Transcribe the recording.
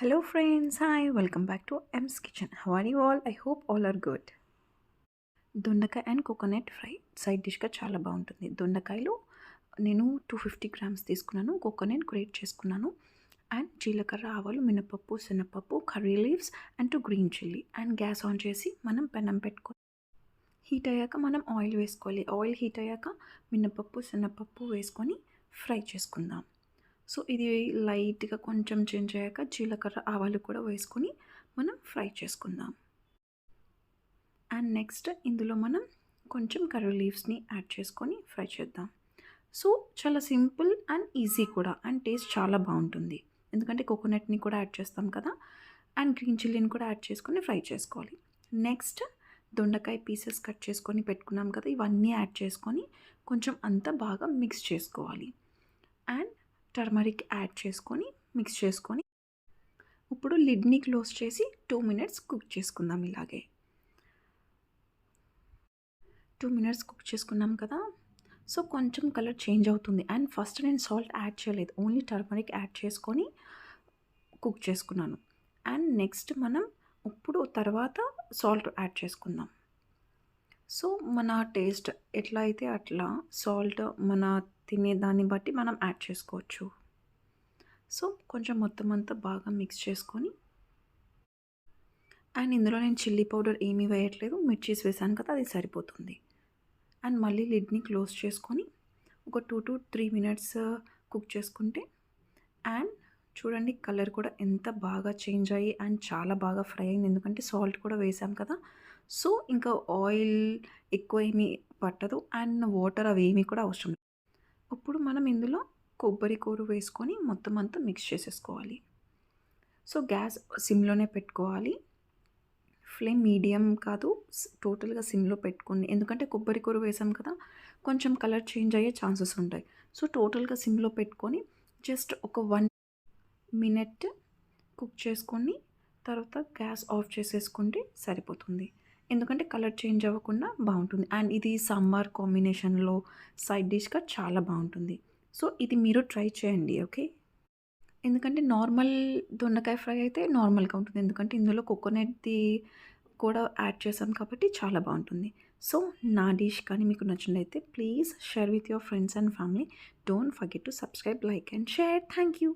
Hello friends, hi, welcome back to M's Kitchen. How are you all? I hope all are good. దొండకాయ and coconut fry side డిష్గా చాలా బాగుంటుంది. దొండకాయలు నేను 250 grams తీసుకున్నాను, coconut great చేసుకున్నాను, and జీలకర్ర, ఆవాలు, మినపప్పు, శనగపప్పు, curry leaves and 2 green chilli. And gas on చేసి మనం పెనం పెట్టుకొని హీట్ అయ్యాక మనం ఆయిల్ వేసుకోవాలి. ఆయిల్ హీట్ అయ్యాక మినపప్పు, శనగపప్పు వేసుకొని ఫ్రై చేసుకుందాం. సో ఇది లైట్గా కొంచెం చేంజ్ అయ్యాక జీలకర్ర, ఆవాలు కూడా వేసుకొని మనం ఫ్రై చేసుకుందాం. అండ్ నెక్స్ట్ ఇందులో మనం కొంచెం కర్రీ లీవ్స్ని యాడ్ చేసుకొని ఫ్రై చేద్దాం. సో చాలా సింపుల్ అండ్ ఈజీ కూడా, అండ్ టేస్ట్ చాలా బాగుంటుంది. ఎందుకంటే కోకోనట్ని కూడా యాడ్ చేస్తాం కదా, అండ్ గ్రీన్ చిల్లీని కూడా యాడ్ చేసుకొని ఫ్రై చేసుకోవాలి. నెక్స్ట్ దొండకాయ పీసెస్ కట్ చేసుకొని పెట్టుకున్నాం కదా, ఇవన్నీ యాడ్ చేసుకొని కొంచెం అంతా బాగా మిక్స్ చేసుకోవాలి. అండ్ టర్మరిక్ యాడ్ చేసుకొని మిక్స్ చేసుకొని ఇప్పుడు లిడ్ని క్లోజ్ చేసి 2 మినిట్స్ కుక్ చేసుకుందాం. ఇలాగే 2 మినిట్స్ కుక్ చేసుకున్నాం కదా, సో కొంచెం కలర్ చేంజ్ అవుతుంది. అండ్ ఫస్ట్ నేను సాల్ట్ యాడ్ చేయలేదు, ఓన్లీ టర్మరిక్ యాడ్ చేసుకొని కుక్ చేసుకున్నాను. అండ్ నెక్స్ట్ మనం ఇప్పుడు తర్వాత సాల్ట్ యాడ్ చేసుకుందాం. సో మన టేస్ట్ ఎట్లా అయితే అట్లా సాల్ట్ మన తినే దాన్ని బట్టి మనం యాడ్ చేసుకోవచ్చు. సో కొంచెం మొత్తం అంతా బాగా మిక్స్ చేసుకొని, అండ్ ఇందులో నేను చిల్లీ పౌడర్ ఏమీ వేయట్లేదు, మిర్చీస్ వేసాను కదా, అది సరిపోతుంది. అండ్ మళ్ళీ లిడ్ని క్లోజ్ చేసుకొని ఒక 2 to 3 మినిట్స్ కుక్ చేసుకుంటే, అండ్ చూడండి కలర్ కూడా ఎంత బాగా చేంజ్ అయ్యి అండ్ చాలా బాగా ఫ్రై అయింది, ఎందుకంటే సాల్ట్ కూడా వేసాం కదా. సో ఇంకా ఆయిల్ ఎక్కువ ఏమీ పట్టదు అండ్ వాటర్ అవి ఏమీ కూడా అవసరం లేదు. ఇప్పుడు మనం ఇందులో కొబ్బరి కూర వేసుకొని మొత్తం అంతా మిక్స్ చేసేసుకోవాలి. సో గ్యాస్ సిమ్లోనే పెట్టుకోవాలి, ఫ్లేమ్ మీడియం కాదు, టోటల్గా సిమ్లో పెట్టుకోండి. ఎందుకంటే కొబ్బరి కూర వేసాం కదా, కొంచెం కలర్ చేంజ్ అయ్యే ఛాన్సెస్ ఉంటాయి. సో టోటల్గా సిమ్లో పెట్టుకొని జస్ట్ ఒక 1 మినిట్ కుక్ చేసుకొని తర్వాత గ్యాస్ ఆఫ్ చేసేసుకుంటే సరిపోతుంది. ఎందుకంటే కలర్ చేంజ్ అవ్వకుండా బాగుంటుంది. అండ్ ఇది సాంబార్ కాంబినేషన్లో సైడ్ డిష్గా చాలా బాగుంటుంది. సో ఇది మీరు ట్రై చేయండి, ఓకే. ఎందుకంటే నార్మల్ దొండకాయ ఫ్రై అయితే నార్మల్గా ఉంటుంది, ఎందుకంటే ఇందులో కోకోనట్ది కూడా యాడ్ చేసాం కాబట్టి చాలా బాగుంటుంది. సో నా డిష్ కానీ మీకు నచ్చినట్లయితే please share with your friends and family. Don't forget to subscribe, like and share. Thank you.